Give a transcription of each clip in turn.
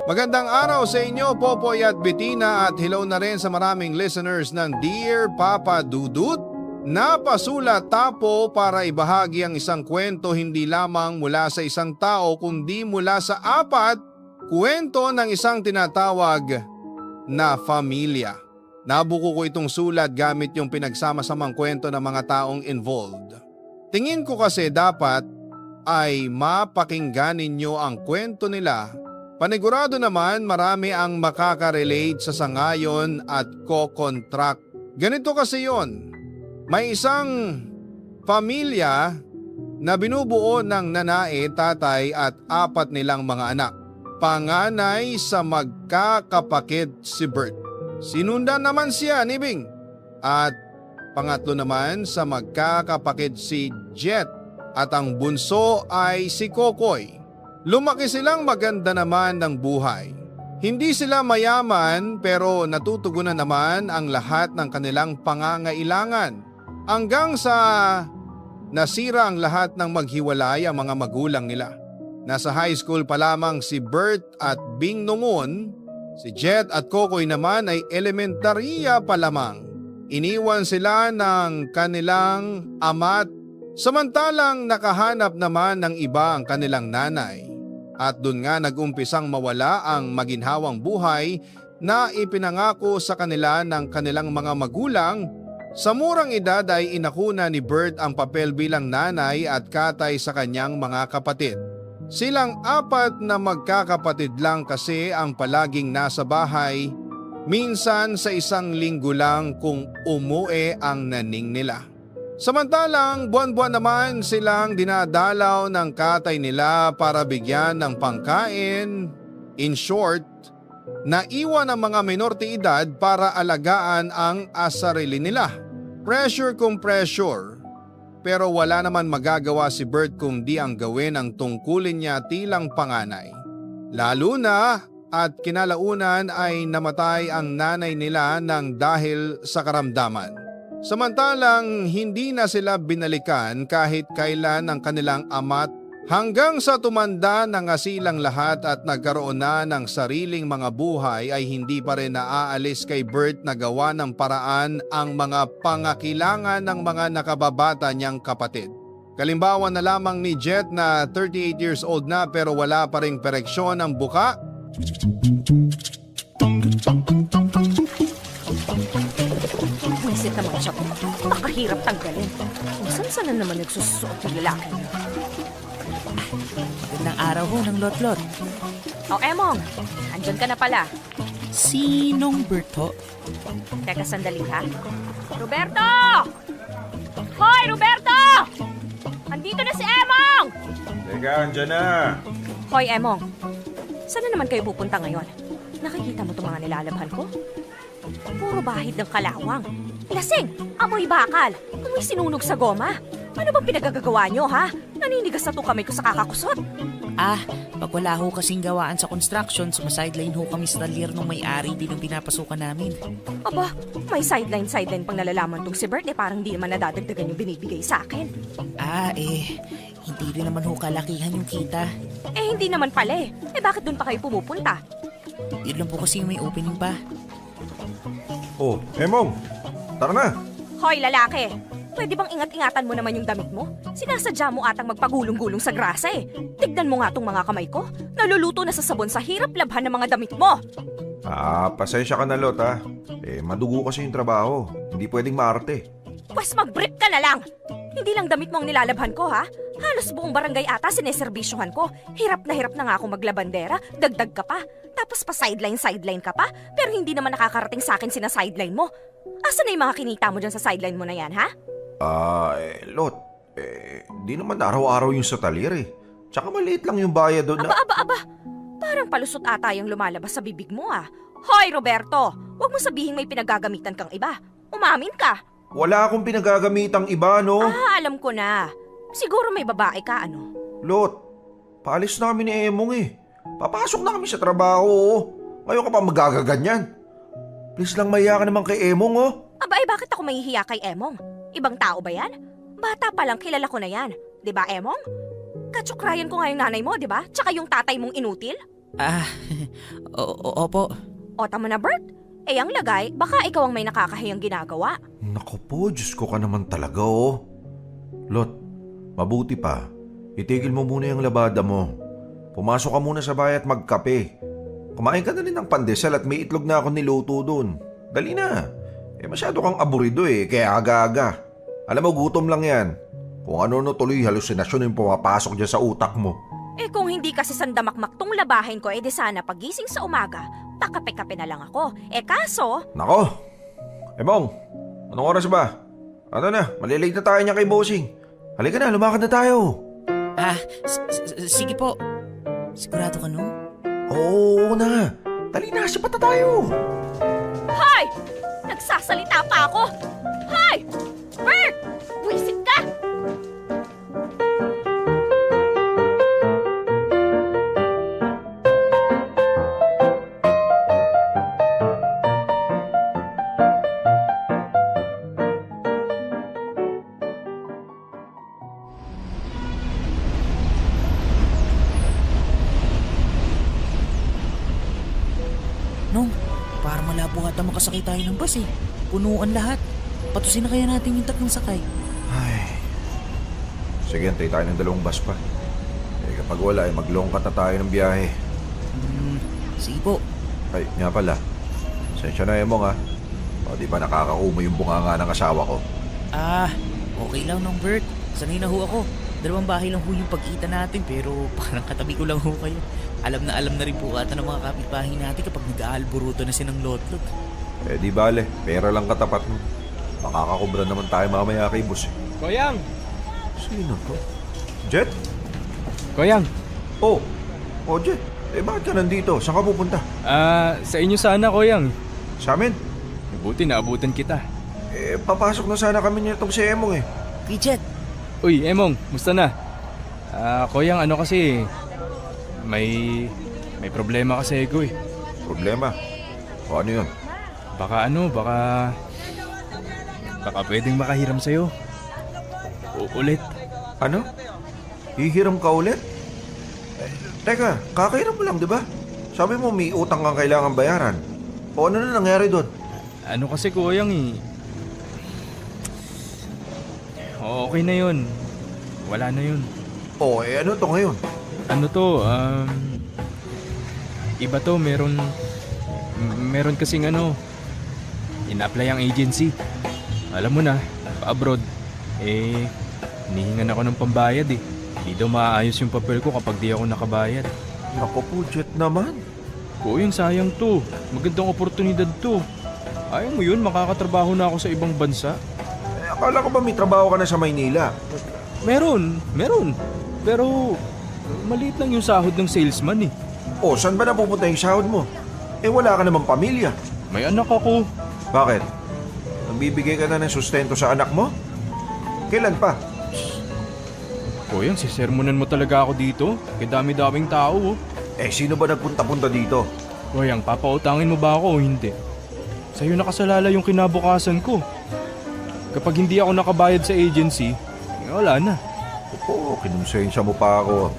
Magandang araw sa inyo, Popoy at Bettina, at hello na rin sa maraming listeners ng Dear Papa Dudut. Napasulat tapo para ibahagi ang isang kwento hindi lamang mula sa isang tao kundi mula sa apat kwento ng isang tinatawag na pamilya. Nabuko ko itong sulat gamit yung pinagsama-samang kwento ng mga taong involved. Tingin ko kasi dapat ay mapakinggan ninyo ang kwento nila. Panigurado naman marami ang makaka-relate sa sangayon at ko-contract. Ganito kasi yon. May isang pamilya na binubuo ng nanay, tatay at apat nilang mga anak. Panganay sa magkakapakid si Bert. Sinundan naman siya ni Bing. At pangatlo naman sa magkakapakid si Jet at ang bunso ay si Kokoy. Lumaki silang maganda naman ng buhay. Hindi sila mayaman pero natutugunan naman ang lahat ng kanilang pangangailangan. Hanggang sa nasira ang lahat ng maghiwalay ang mga magulang nila. Nasa high school pa lamang si Bert at Bing noon, si Jet at Kokoy naman ay elementarya pa lamang. Iniwan sila ng kanilang ama't samantalang nakahanap naman ng iba ang kanilang nanay. At doon nga nag-umpisang mawala ang maginhawang buhay na ipinangako sa kanila ng kanilang mga magulang. Sa murang edad ay inakuna ni Bert ang papel bilang nanay at katay sa kanyang mga kapatid. Silang apat na magkakapatid lang kasi ang palaging nasa bahay, minsan sa isang linggo lang kung umuwi ang naning nila. Samantalang buwan-buwan naman silang dinadalaw ng katay nila para bigyan ng pangkain. In short, naiwan ang mga minor de edad para alagaan ang asarili nila. Pressure kung pressure. Pero wala naman magagawa si Bert kung di ang gawin ang tungkulin niya tilang panganay. Lalo na at kinalaunan ay namatay ang nanay nila ng dahil sa karamdaman. Samantalang hindi na sila binalikan kahit kailan ng kanilang ama't hanggang sa tumanda na nga silang lahat at nagkaroon na ng sariling mga buhay ay hindi pa rin naaalis kay Bert na gawa ng paraan ang mga pangangailangan ng mga nakababata niyang kapatid. Kalimbawan na lamang ni Jet na 38 years old na pero wala pa ring pereksyon ang buka. Buisit naman siya. Nakahirap tanggalin. Saan na naman nagsusuot ng lalaki niya? Magandang araw ho ng Lot-Lot. Oh, Emong. Andyan ka na pala. Sinong Bert ho? Teka, sandali ha. Roberto! Hoy, Roberto! Andito na si Emong! Teka, andyan na. Hoy, Emong. Saan na naman kayo pupunta ngayon? Nakikita mo itong mga nilalabhan ko? Puro bahid ng kalawang. Lasing! Amoy bakal! Amoy sinunog sa goma! Ano bang pinagagagawa nyo, ha? Naninigas na to kamay ko sa kakakusot. Pag wala ho kasing gawaan sa construction, sumasideline ho kami sa talyer ng may-ari din ang pinapasukan namin. Aba, may sideline pang nalalaman tong si Bert parang di naman nadadagdagan yung binibigay sa akin. Hindi rin naman ho kalakihan yung kita. Hindi naman pala eh. Bakit dun pa kayo pumupunta? Yun lang po kasi yung may opening pa. Oh, Emong, tara na. Hoy, lalaki! Pwede bang ingat-ingatan mo naman yung damit mo? Sinasadya mo atang magpagulong-gulong sa grasa eh. Tignan mo nga tong mga kamay ko. Naluluto na sa sabon sa hirap labhan ng mga damit mo. Pasensya ka na, Lot, ha. Madugo kasi yung trabaho. Hindi pwedeng maarte. Pwes mag-brief ka na lang! Hindi lang damit mo ang nilalabhan ko, ha? Halos buong barangay ata sineserbisyuhan ko. Hirap na nga ako maglabandera, dagdag ka pa. Tapos pa sideline ka pa, pero hindi naman nakakarating sa akin sina-sideline mo. Asa na yung mga kinita mo dyan sa sideline mo na yan, ha? Lot, di naman araw-araw yung sa talyer eh. Tsaka maliit lang yung bayad doon na... Aba. Parang palusot ata yung lumalabas sa bibig mo, ah. Hoy, Roberto! Huwag mo sabihin may pinagagamitan kang iba. Umamin ka. Wala akong pinagagamitang iba, no? Alam ko na. Siguro may babae ka, ano? Lot, paalis na kami ni Emong eh. Papasok na kami sa trabaho, oh. Ngayon ka pa magagaganyan. Please lang mahiya ka naman kay Emong, oh. Bakit ako mahihiya kay Emong? Ibang tao ba yan? Bata pa lang kilala ko na yan. 'Di ba, Emong? Katsukrayan ko nga yung nanay mo, 'di ba? Tsaka yung tatay mong inutil. Ah, opo. O tama na, Bert. Eh, ang lagay, baka ikaw ang may nakakahiyang ginagawa. Naku po, Diyos ko ka naman talaga oh. Lot, mabuti pa. Itigil mo muna yung labada mo. Pumasok ka muna sa bahay at magkape. Kumain ka na rin ng pandesal at may itlog na ako niluto doon. Dali na. Masyado kang aburido kaya aga-aga. Alam mo, gutom lang yan. Kung ano tuloy halusinasyon yung pumapasok dyan sa utak mo. Eh kung hindi kasi sandamakmak tong labahin ko, di sana pagising sa umaga, pakape-kape na lang ako. Eh kaso... Nako! Emong, anong oras ba? Ano na, malilate na tayo niya kay Bossing. Halika na, lumakad na tayo. Sige po. Sigurado ka nung? Oo na. Dali na, sipat na tayo. Hoy! Nagsasalita pa ako! Hoy! Bert! Wisit ka! Nung, para malabo ata makasakay tayo ng bus Punuan lahat. Patusin na kaya natin yung tatlong sakay. Ay. Sige, antay tayo ng 2 bus pa. Kapag wala, maglongkat na tayo ng biyahe. Sige po. Ay, nga pala. Sensya na Emong ha. O di ba nakakakumo yung bunganga ng asawa ko? Okay lang nung Bert. Sanay na ho ako. 2 bahay lang ho yung pagkita natin pero parang katabi ko lang ho kayo. Alam na rin po ata ng mga kapitbahay natin kapag nag-aalburuto na sinang lotlot. Di bale, pera lang katapat mo. Makakakubra naman tayo mamaya kay boss Koyang! Sino to? Jet? Koyang! Oh, Jet. Bakit ka nandito? Saan ka pupunta? Sa inyo sana, Koyang. Sa amin? Buti naabutan kita. Papasok na sana kami nitong si Emong Hey Jet! Uy, Emong, musta na? Koyang, ano kasi... May problema kasi ako Problema? O ano yun? Baka pwedeng makahiram sa'yo. Ulit. Ano? Hihiram ka ulit? Teka, kakahiram mo lang, di ba? Sabi mo may utang kang kailangan bayaran. O ano na nangyari doon? Ano kasi, Koyang Okay na yun. Wala na yun. Ano to ngayon? Ano to, iba to, meron kasing ina-apply ang agency. Alam mo na, pa-abroad, hinihingan ako ng pambayad Hindi daw maayos yung papel ko kapag di ako nakabayad. Naku po, Jet naman. Kuya, sayang to. Magandang oportunidad to. Ayaw mo yun, makakatrabaho na ako sa ibang bansa. Akala ko ba may trabaho ka na sa Maynila? Meron. Pero, maliit lang yung sahod ng salesman Saan ba napupunta yung sahod mo? Wala ka namang pamilya. May anak ako. Bakit? Nagbibigay ka na ng sustento sa anak mo? Kailan pa? Kuya, sisermonan mo talaga ako dito. Kaya dami-daming tao Sino ba nagpunta-punta dito? Kuya, papautangin mo ba ako o hindi? Sa'yo nakasalala yung kinabukasan ko. Kapag hindi ako nakabayad sa agency, wala na. Oo, kinonsensya mo pa ako.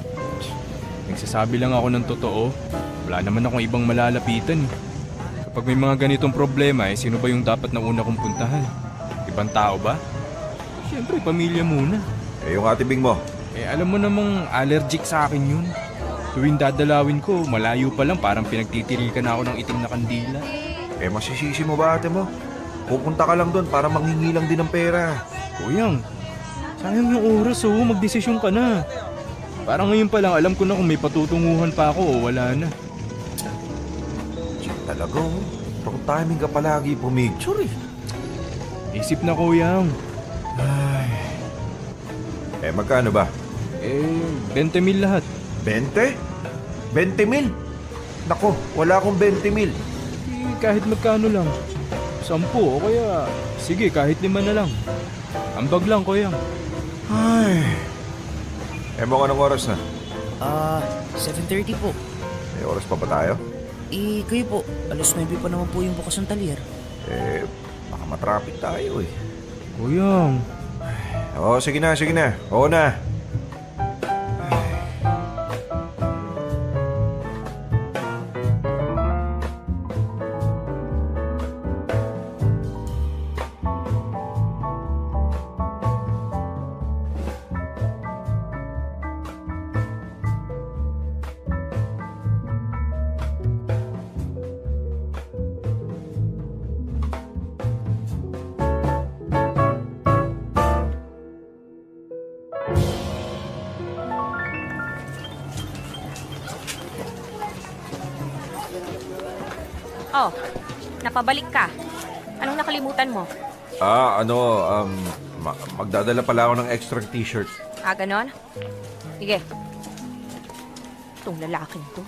Nagsasabi lang ako ng totoo. Wala naman akong ibang malalapitan Kapag may mga ganitong problema, sino ba yung dapat na una kong puntahan? Ibang tao ba? Siyempre, pamilya muna. Yung ate Bing mo? Alam mo namang allergic sa akin yun. Tuwing dadalawin ko, malayo pa lang parang pinagtitiril na ako ng itim na kandila. Masisisi mo ba ate mo? Pupunta ka lang doon para manghingi lang din ng pera. Kuyang, sayang yung oras magdesisyon ka na. Parang ngayon pa lang alam ko na kung may patutunguhan pa ako o wala na. Talaga Wrong timing ka palagi pumicture Isip na, Kuyang. Magkano ba? 20,000 lahat. 20? 20,000? Nako, wala akong 20,000. Kahit magkano lang. 10 o kaya, sige kahit 5 na lang. Ambag lang, Kuyang. Emong, anong oras na? 7:30 po. May oras pa ba tayo? Kayo po, alas 9 pa naman po yung bukas ng talyer. Baka matraffic tayo Kuyang. Sige na. Oo na. Oh, napabalik ka. Anong nakalimutan mo? Magdadala pala ako ng extra t-shirt. Ah, ganon? Sige. Itong lalaking to.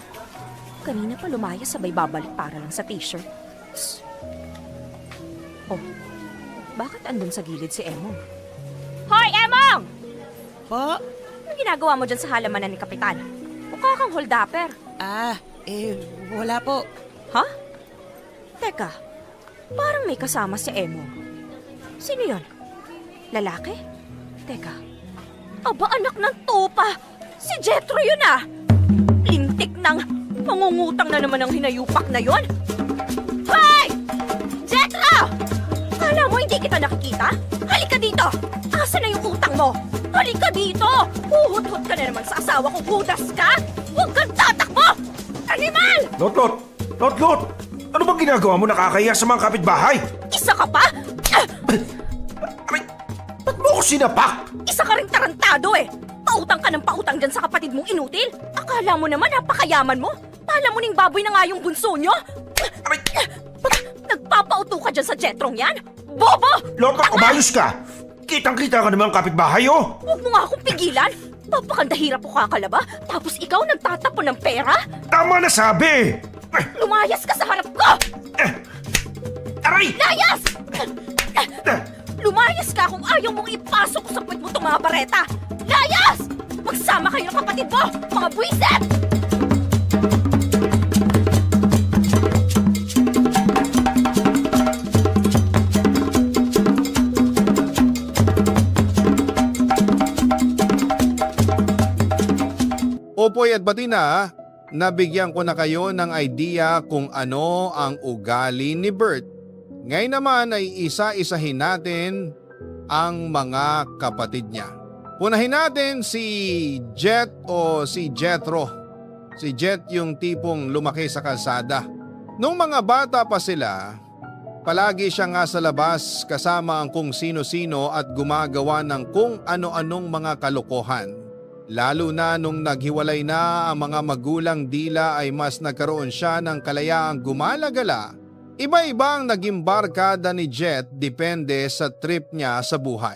Kanina pa lumayas sabay babalik para lang sa t-shirt. Tss. Oh, bakit andun sa gilid si Emong? Hoy, Emong! Pa? Anong ginagawa mo dyan sa halamanan ni Kapitan? Mukha kang holdapper. Wala po. Ha? Teka, parang may kasama si Emong. Sino yon? Lalaki? Teka, aba anak ng tupa! Si Jethro yun ah! Lintik ng mangungutang na naman ang hinayupak na yon. Hoy! Jethro! Kala mo hindi kita nakikita? Halika dito! Asa na yung utang mo? Halika dito! Huhut-hut ka na naman sa asawa ko, Judas ka! Huwag kang tatakbo! Animal! Lot! Ano bang ginagawa mo? Nakakahiya sa mga kapitbahay? Isa ka pa? Aray, ba't mo ako sinapak? Isa ka rin tarantado eh! Pautang ka ng pautang dyan sa kapatid mong inutil! Akala mo naman napakayaman mo! Pala mo ning baboy na nga yung bunso nyo! Aray, Nagpapauto ka dyan sa jetrong yan? Bobo! Lot, umayos ka! Kitang-kita ka naman ang kapitbahay, oh! Huwag mo nga akong pigilan! Papakandahirap ko kakalaba, tapos ikaw nagtatapon ng pera? Tama na sabi! Lumayas ka sa harap ko! Aray! Layas! Lumayas ka kung ayaw mong ipasok sa puwet mo itong mga bareta! Layas! Magsama kayo ng kapatid mo, mga buwiset! Popoy at Batina, nabigyan ko na kayo ng idea kung ano ang ugali ni Bert. Ngayon naman ay isa-isahin natin ang mga kapatid niya. Punahin natin si Jet o si Jethro. Si Jet yung tipong lumaki sa kalsada. Nung mga bata pa sila, palagi siya nga sa labas kasama ang kung sino-sino at gumagawa ng kung ano-anong mga kalokohan. Lalo na nung naghiwalay na ang mga magulang dila ay mas nagkaroon siya ng kalayaang gumalagala. Iba-iba ang naging barkada ni Jet depende sa trip niya sa buhay.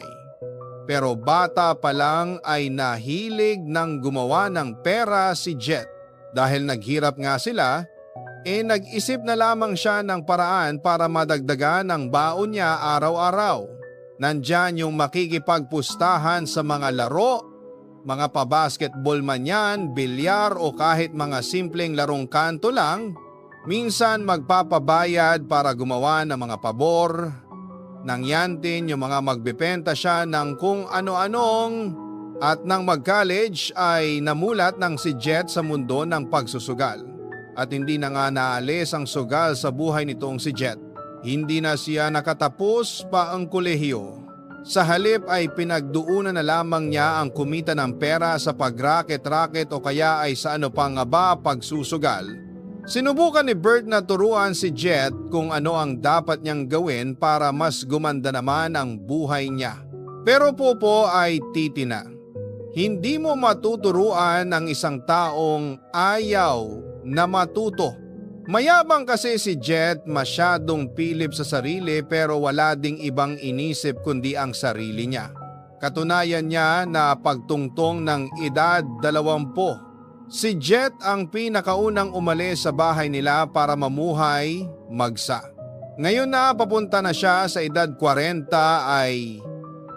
Pero bata pa lang ay nahilig ng gumawa ng pera si Jet. Dahil naghirap nga sila, nag-isip na lamang siya ng paraan para madagdagan ang baon niya araw-araw. Nandyan yung makikipagpustahan sa mga laro, mga pa-basketball man yan, bilyar o kahit mga simpleng larong kanto lang, minsan magpapabayad para gumawa ng mga pabor. Nangyantin yung mga magbebenta siya ng kung ano-anong at nang mag-college ay namulat ng si Jet sa mundo ng pagsusugal. At hindi na nga naalis ang sugal sa buhay nitong si Jet. Hindi na siya nakatapos pa ang kolehiyo. Sa halip ay pinagduunan na lamang niya ang kumita ng pera sa pag-racket-racket o kaya ay sa ano pa nga ba pagsusugal. Sinubukan ni Bert na turuan si Jet kung ano ang dapat niyang gawin para mas gumanda naman ang buhay niya. Pero Popo ay titina. Hindi mo matuturuan ang isang taong ayaw na matuto. Mayabang kasi si Jet, masyadong pilip sa sarili pero wala ding ibang inisip kundi ang sarili niya. Katunayan niya na pagtungtong ng edad 20, si Jet ang pinakaunang umalis sa bahay nila para mamuhay magsa. Ngayon na papunta na siya sa edad 40 ay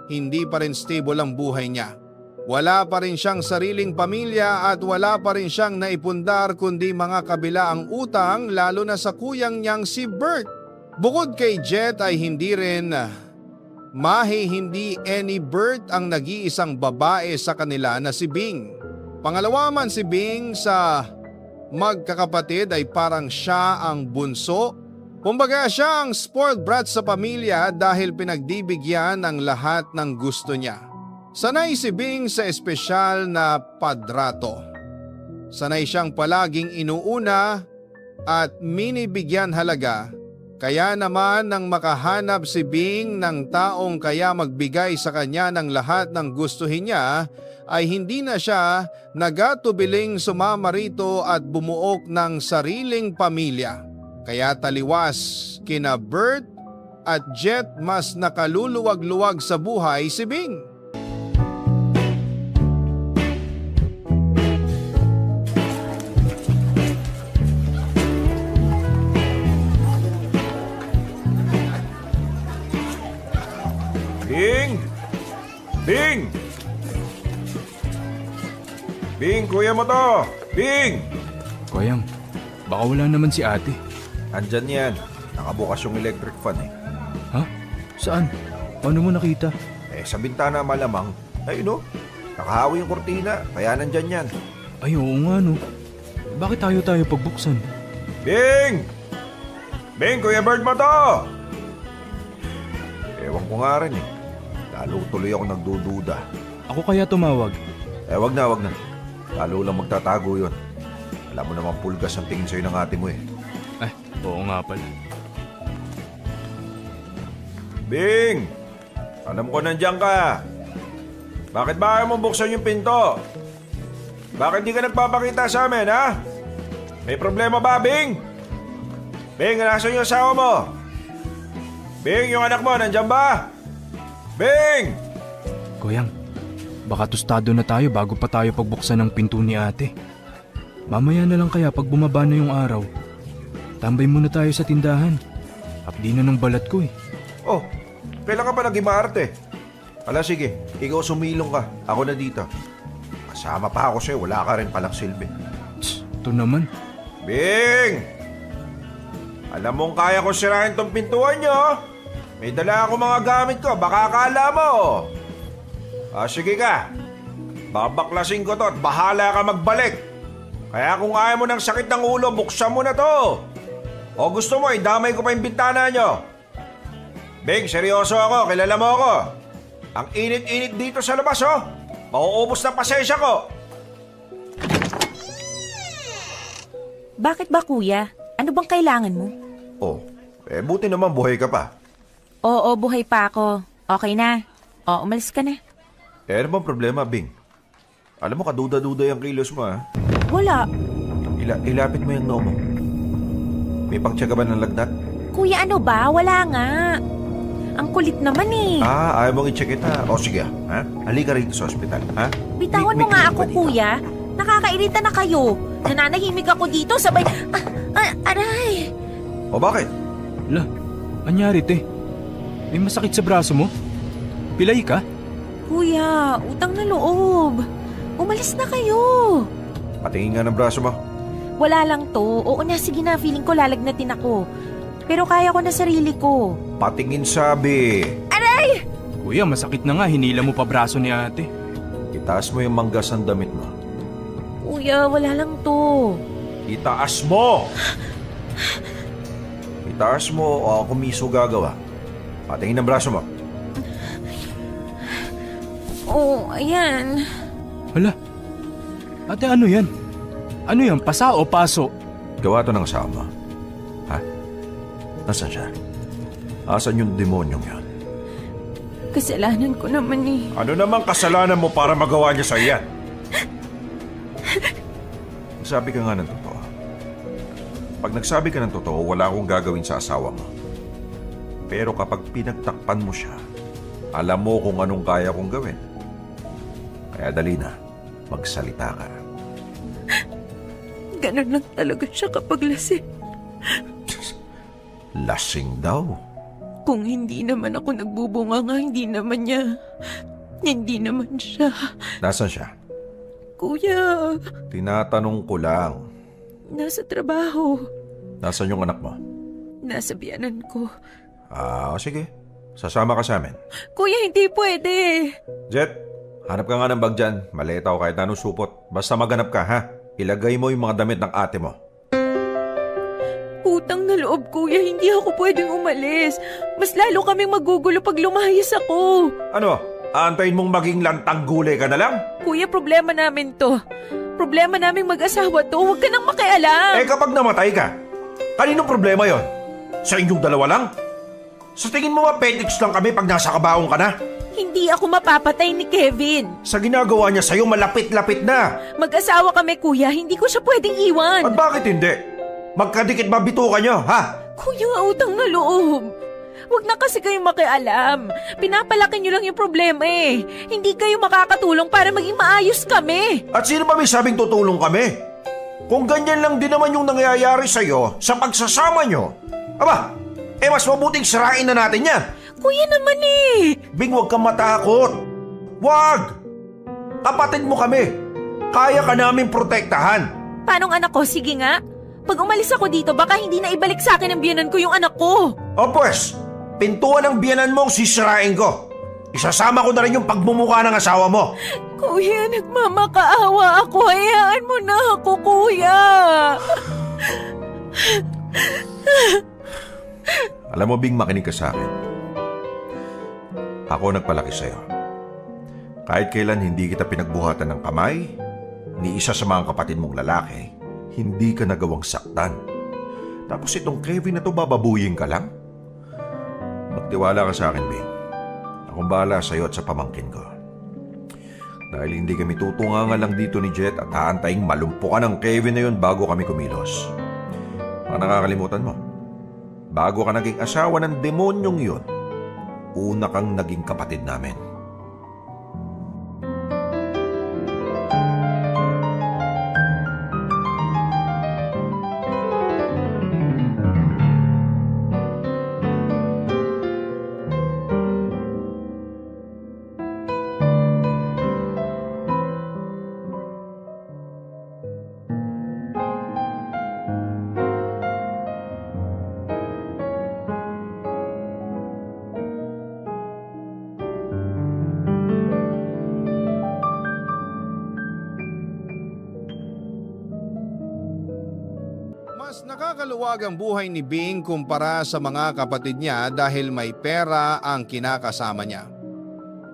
hindi pa rin stable ang buhay niya. Wala pa rin siyang sariling pamilya at wala pa rin siyang naipundar kundi mga kabilaang utang lalo na sa kuyang niyang si Bert. Bukod kay Jet ay hindi any Bert ang nag-iisang babae sa kanila na si Bing. Pangalawa man si Bing sa magkakapatid ay parang siya ang bunso. Kumbaga siya ang spoiled brat sa pamilya dahil pinagdibigyan ng lahat ng gusto niya. Sanay si Bing sa espesyal na padrato. Sanay siyang palaging inuuna at minibigyan halaga. Kaya naman nang makahanap si Bing ng taong kaya magbigay sa kanya ng lahat ng gustuhin niya, ay hindi na siya nagatubiling sumama rito at bumuok ng sariling pamilya. Kaya taliwas kina Bert at Jet mas nakaluluwag-luwag sa buhay si Bing. Bing! Bing! Bing, kuya mo to! Bing! Koyang, baka wala naman si ate. Andyan yan. Nakabukas yung electric fan eh. Ha? Saan? Paano mo nakita? Sa bintana malamang. Ayun oh, nakahawi yung kortina. Kaya nandyan yan. Ay, oo nga no. Bakit tayo pagbuksan? Bing! Bing, kuya Bird mo to! Ewan ko nga rin eh. Lalo tuloy ako nagdududa. Ako kaya tumawag? Wag na. Lalo lang magtatago yun. Alam mo naman pulgas ang tingin sa'yo ng ate mo eh. Ay, oo nga pala. Bing! Alam ko nandiyan ka. Bakit ba ayaw mo buksan yung pinto? Bakit di ka nagpapakita sa amin, ha? May problema ba, Bing? Bing, nasan yung asawa mo? Bing, yung anak mo, nandiyan ba? Bing! Koyang, baka tostado na tayo bago pa tayo pagbuksan ng pinto ni ate. Mamaya na lang kaya pag bumaba na yung araw. Tambay muna tayo sa tindahan. Hapdi na ng balat ko eh. Oh, kailan ka pa nag-imaarte? Ala sige, ikaw sumilong ka. Ako na dito. Kasama pa ako sa'yo, wala ka rin palang silbi. Tss, ito naman. Bing! Alam mong kaya ko sirahin tong pintuan nyo. May dala ako mga gamit ko, baka akala mo. Sige ka. Babaklasin ko to at bahala ka magbalik. Kaya kung ayaw mo ng sakit ng ulo, buksan mo na to. O gusto mo, idamay ko pa yung bintana nyo. Bing, seryoso ako, kilala mo ako. Ang init-init dito sa labas, oh. Mauubos na pasensya ko. Bakit ba kuya? Ano bang kailangan mo? Oh, buti naman buhay ka pa. Oo, buhay pa ako. Okay na. Umalis ka na. Ano bang problema, Bing? Alam mo, kaduda-duda yung kilos mo, ha? Wala. Ilapit mo yung noo mo. May pangtiyaga ba ng lagnat? Kuya, ano ba? Wala nga. Ang kulit naman eh. Ayaw mong i-check kita. O sige, ha? Halika rito sa ospital, ha? Bitawan mo nga ako, kuya. Nakakairita na kayo. Nananahimik ako dito, sabay... aray! O bakit? La, anyari te? May masakit sa braso mo? Pilay ka? Kuya, utang na loob. Umalis na kayo. Patingin nga ng braso mo. Wala lang to. Oo na, sige na. Feeling ko lalagnatin ako. Pero kaya ko na sarili ko. Patingin sabi. Aray! Kuya, masakit na nga. Hinila mo pa braso ni ate. Itaas mo yung manggas ng damit mo. Kuya, wala lang to. Itaas mo! Itaas mo o ako miso gagawa. Patingin ng braso mo. Ayan. Hala, ate ano yan? Ano yan, pasa o paso? Gawa to ng asawa mo. Ha? Nasaan siya? Asan yung demonyong yan? Kasalanan ko naman eh. Ano namang kasalanan mo para magawa niya sa iyan? Sabi ka nga ng totoo. Pag nagsabi ka ng totoo, wala akong gagawin sa asawa mo. Pero kapag pinagtakpan mo siya, alam mo kung anong kaya kong gawin. Kaya dali na, magsalita ka. Ganun lang talaga siya kapag lasing. Lasing daw. Kung hindi naman ako nagbubunga nga, hindi naman siya. Nasaan siya? Kuya, Tinatanong ko lang. nasa trabaho. Nasaan yung anak mo? Nasa biyanan ko. Sige. Sasama ka sa amin. Kuya, hindi pwede. Jet, hanap ka nga ng bag dyan. Maleta o kahit anong supot. Basta maghanap ka, ha? Ilagay mo yung mga damit ng ate mo. Utang na loob, kuya. Hindi ako pwedeng umalis. Mas lalo kaming magugulo pag lumayas ako. Ano? Aantayin mong maging lantang gulay ka na lang? Kuya, problema namin to. Problema naming mag-asawa to. Huwag ka nang makialam. Kapag namatay ka, kaninong problema yon? Sa inyong dalawa lang? Sa tingin mo appendix lang kami pag nasa kabaong ka na? Hindi ako mapapatay ni Kevin. Sa ginagawa niya sa'yo, malapit-lapit na. Mag-asawa kami, kuya. Hindi ko siya pwedeng iwan. At bakit hindi? Magkadikit ba bituka nyo, ha? Kuya, utang na loob. Huwag na kasi kayo makialam. Pinapalaki niyo lang yung problema eh. Hindi kayo makakatulong para maging maayos kami. At sino ba may sabing tutulong kami? Kung ganyan lang din naman yung nangyayari sa'yo sa pagsasama nyo, aba, mas mabuting sirain na natin yan. Kuya naman eh. Bing, huwag kang matakot. Huwag! Kapatid mo kami. Kaya ka namin protektahan. Paanong anak ko? Sige nga. Pag umalis ako dito, baka hindi na ibalik sa akin ang biyanan ko yung anak ko. O pues, pintuan ng biyanan mo ang sisirain ko. Isasama ko na rin yung pagmumukha ng asawa mo. Kuya, nagmamakaawa ako. Hayaan mo na ako, kuya. Alam mo, Bing, makinig ka sa akin. Ako nagpalaki sa'yo. Kahit kailan hindi kita pinagbuhatan ng kamay, ni isa sa mga kapatid mong lalaki, hindi ka nagawang saktan. Tapos itong Kevin na to, bababuyin ka lang? Magtiwala ka sa akin, Bing. Akong bahala sa'yo at sa pamangkin ko. Dahil hindi kami tutunga lang dito ni Jet at haantaing malumpukan ng Kevin na yun bago kami kumilos. Mga nakakalimutan mo, bago ka naging asawa ng demonyong yun, una kang naging kapatid namin. Mas nakakaluwag ang buhay ni Bing kumpara sa mga kapatid niya dahil may pera ang kinakasama niya.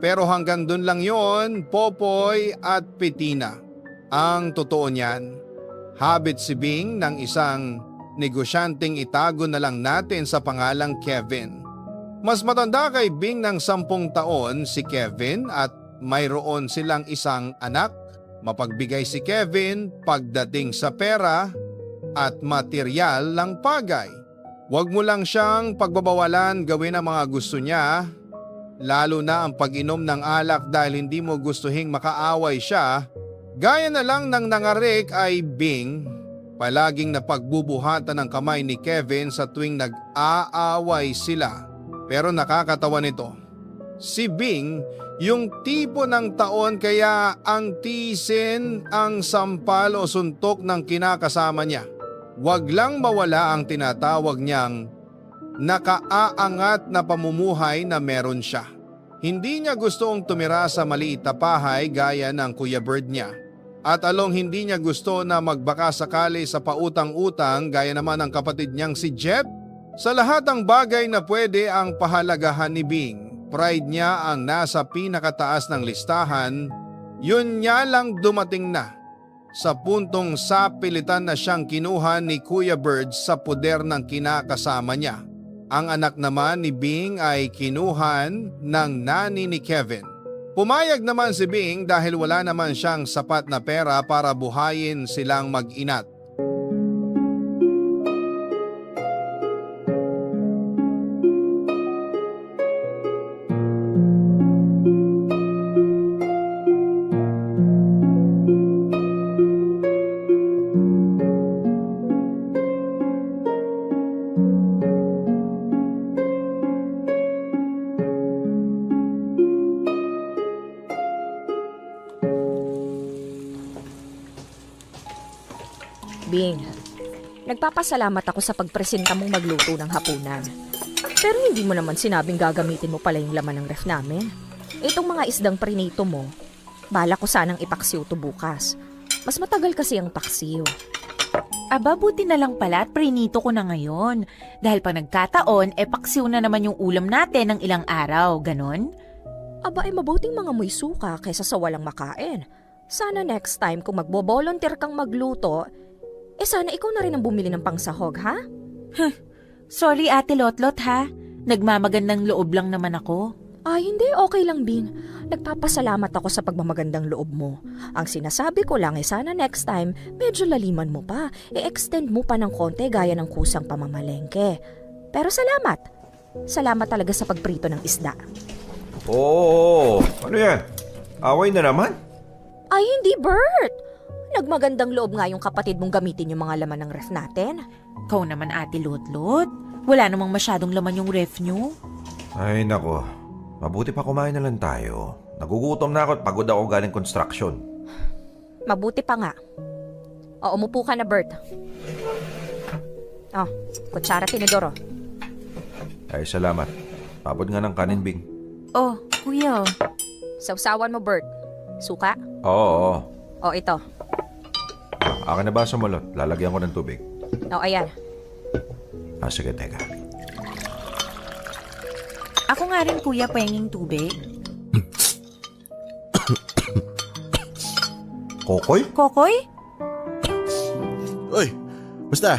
Pero hanggang dun lang yon, Popoy at Petina. Ang totoo niyan, habit si Bing ng isang negosyanteng itago na lang natin sa pangalang Kevin. Mas matanda kay Bing ng 10 taon si Kevin at mayroon silang isang anak. Mapagbigay si Kevin pagdating sa pera at materyal ng pagay. Huwag mo lang siyang pagbabawalan gawin ang mga gusto niya, lalo na ang pag-inom ng alak dahil hindi mo gustuhing makaaway siya. Gaya na lang ng nangarik ay Bing, palaging napagbubuhatan ng kamay ni Kevin sa tuwing nag-aaway sila. Pero nakakatawa nito, si Bing yung tipo ng taon kaya ang tisin ang sampal o suntok ng kinakasama niya. Huwag lang mawala ang tinatawag niyang nakaaangat na pamumuhay na meron siya. Hindi niya gustong tumira sa maliit na bahay gaya ng Kuya Bird niya. At along hindi niya gusto na magbaka sakali sa pautang-utang gaya naman ng kapatid niyang si Jet. Sa lahat ng bagay na pwede ang pahalagahan ni Bing, pride niya ang nasa pinakataas ng listahan, yun niya lang dumating na. Sa puntong sapilitan na siyang kinuha ni Kuya Bird sa poder ng kinakasama niya. Ang anak naman ni Bing ay kinuhan ng nani ni Kevin. Pumayag naman si Bing dahil wala naman siyang sapat na pera para buhayin silang mag-inat. Bing, nagpapasalamat ako sa pagpresenta mong magluto ng hapunan. Pero hindi mo naman sinabing gagamitin mo pala yung laman ng ref namin. Itong mga isdang prinito mo, bala ko sanang ipaksiw to bukas. Mas matagal kasi ang paksiw. Aba, buti na lang pala at prinito ko na ngayon. Dahil pag nagkataon, paksiw na naman yung ulam natin ng ilang araw, ganon? Aba, mabuting mga muy suka kaysa sa walang makain. Sana next time kung magbo-volunteer kang magluto, sana ikaw na rin ang bumili ng pangsahog, ha? Sorry, Ate Lotlot, ha? Nagmamagandang loob lang naman ako. Ay, hindi. Okay lang, Bing. Nagpapasalamat ako sa pagmamagandang loob mo. Ang sinasabi ko lang sana next time, medyo laliman mo pa. I-extend mo pa ng konti gaya ng kusang pamamalengke. Pero salamat. Salamat talaga sa pagprito ng isda. Oo, ano yan? Away na naman? Ay, hindi, Bert. Nagmagandang loob nga yung kapatid mong gamitin yung mga laman ng ref natin. Ikaw naman, Ate Lutlot. Wala namang masyadong laman yung ref nyo. Ay nako, mabuti pa kumain na lang tayo. Nagugutom na ako at pagod ako galing construction. Mabuti pa nga. O, umupo ka na, Bert. Oh, kutsara tinidoro. Ay salamat. Papod nga ng kanin, Bing. Oh, kuya. Sausawan mo, Bert. Suka? Oo. O, ito. Akin na ba sa mulot? Lalagyan ko ng tubig. O, ayan. Sige, teka. Ako nga rin, kuya, pahinging tubig. Kokoy? Kokoy? Uy, basta.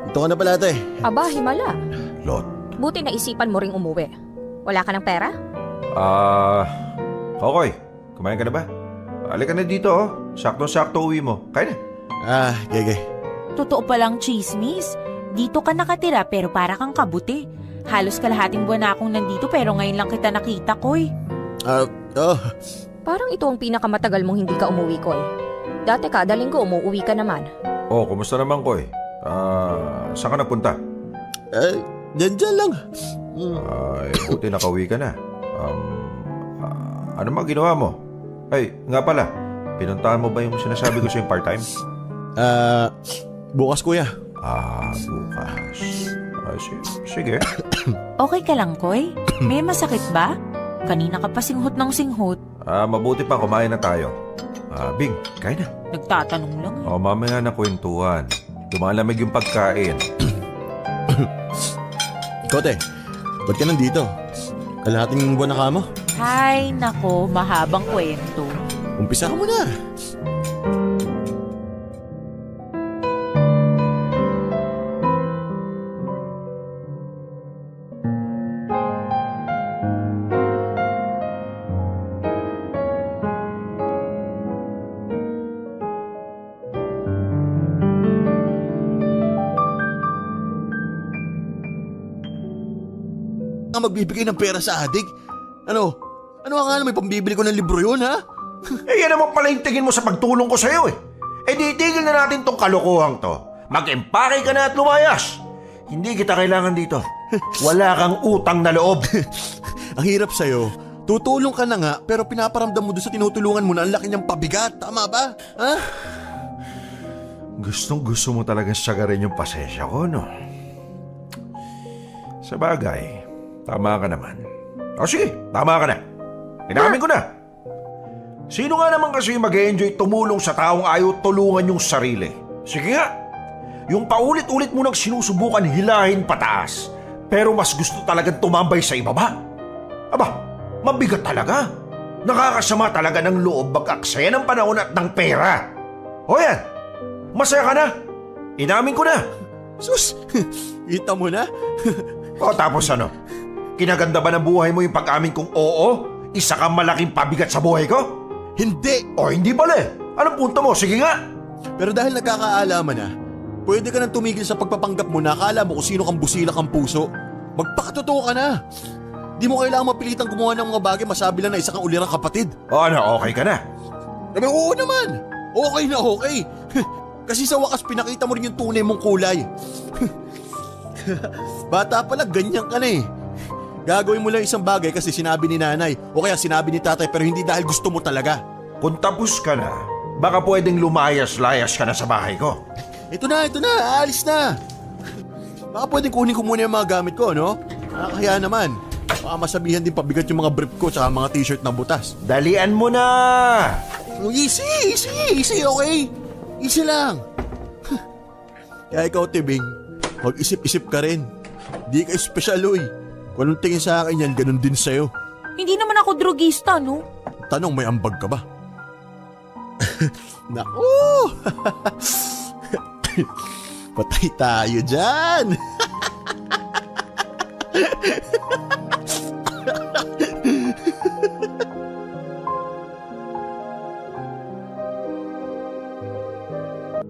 Ito ka na pala, ate. Aba, himala. Lot. Buti na isipan mo ring umuwi. Wala ka ng pera? Kokoy, kumain ka na ba? Halika na dito, oh. Sakto-sakto uwi mo. Kain na. Gege. Totoo palang chismis. Dito ka nakatira pero para kang kabuti. Halos kalahating buwan na akong nandito pero ngayon lang kita nakita, Koy. Parang ito ang pinakamatagal mong hindi ka umuwi, Koy. Dati kada linggo umuwi ka naman. Oh, kumusta naman, Koy? Saan ka napunta? Dyan lang. Ay, buti nakauwi ka na. Ano mga ginawa mo? Ay, nga pala, pinuntahan mo ba yung sinasabi ko sa yung part-time? Bukas, kuya. Bukas. Sige. Okay ka lang, Koy? May masakit ba? Kanina ka pa singhot ng singhot. Mabuti pa kumain na tayo. Bing, kain na. Nagtatanong lang. Mamaya na kwentuhan. Lumalamig yung pagkain. Kote, ba't ka nandito? Kalahating buwan na ka mo? Hay, nako, mahabang kwento. Umpisa ka muna. Magbibigay ng pera sa adik? Ano nga may pambibili ko ng libro yun, ha? Yan naman pala yung tingin mo sa pagtulong ko sa'yo eh. Ditigil na natin tong kalokohang to. Mag-empake ka na at lumayas. Hindi kita kailangan dito. Wala kang utang na loob. Ang hirap sa'yo. Tutulong ka na nga, pero pinaparamdam mo doon sa tinutulungan mo na ang laki niyang pabigat. Tama ba? Ha? Gustong gusto mo talagang sagarin yung pasensya ko, no? Sa bagay, tama ka naman. Sige, tama ka na. Inamin ko na. Sino nga naman kasi mag-enjoy tumulong sa taong ayaw tulungan yung sarili? Sige nga. Yung paulit-ulit mo nang sinusubukan hilahin pataas, pero mas gusto talagang tumambay sa ibaba. Aba, mabigat talaga. Nakakasama talaga ng loob mag-aksaya ng panahon at ng pera. O yan, masaya ka na. Inamin ko na. Sus, kita mo na? O tapos ano? Kinaganda ba ng buhay mo yung pag-amin kong oo? Isa kang malaking pabigat sa buhay ko? Hindi. O hindi pala eh. Anong punto mo? Sige nga. Pero dahil nagkakaalaman na, pwede ka nang tumigil sa pagpapanggap mo na akala mo kung sino kang busila kang puso. Magpakatotoo ka na. Di mo kailangang mapilitang gumawa ng mga bagay masabi lang na isa kang ulirang kapatid. O ano, okay ka na? Sabi, oo naman. Okay na okay. Kasi sa wakas pinakita mo rin yung tunay mong kulay. Bata pala, ganyan ka na eh. Gagawin mo lang isang bagay kasi sinabi ni nanay o kaya sinabi ni tatay pero hindi dahil gusto mo talaga. Kung tapos ka na, baka pwedeng lumayas-layas ka na sa bahay ko. Ito na, aalis na. Baka pwedeng kunin ko muna yung mga gamit ko, no? Nakakahiya naman. Baka masabihan din pabigat yung mga brief ko tsaka mga t-shirt na butas. Dalian mo na! Oh, easy, okay? Easy lang. Kaya ikaw, Tibing, mag-isip-isip ka rin. Di ka espesyal, uy. Kung anong tingin sa akin yan, ganun din sa'yo. Hindi naman ako drogista, no? Tanong, may ambag ka ba? Naku! Patay tayo dyan!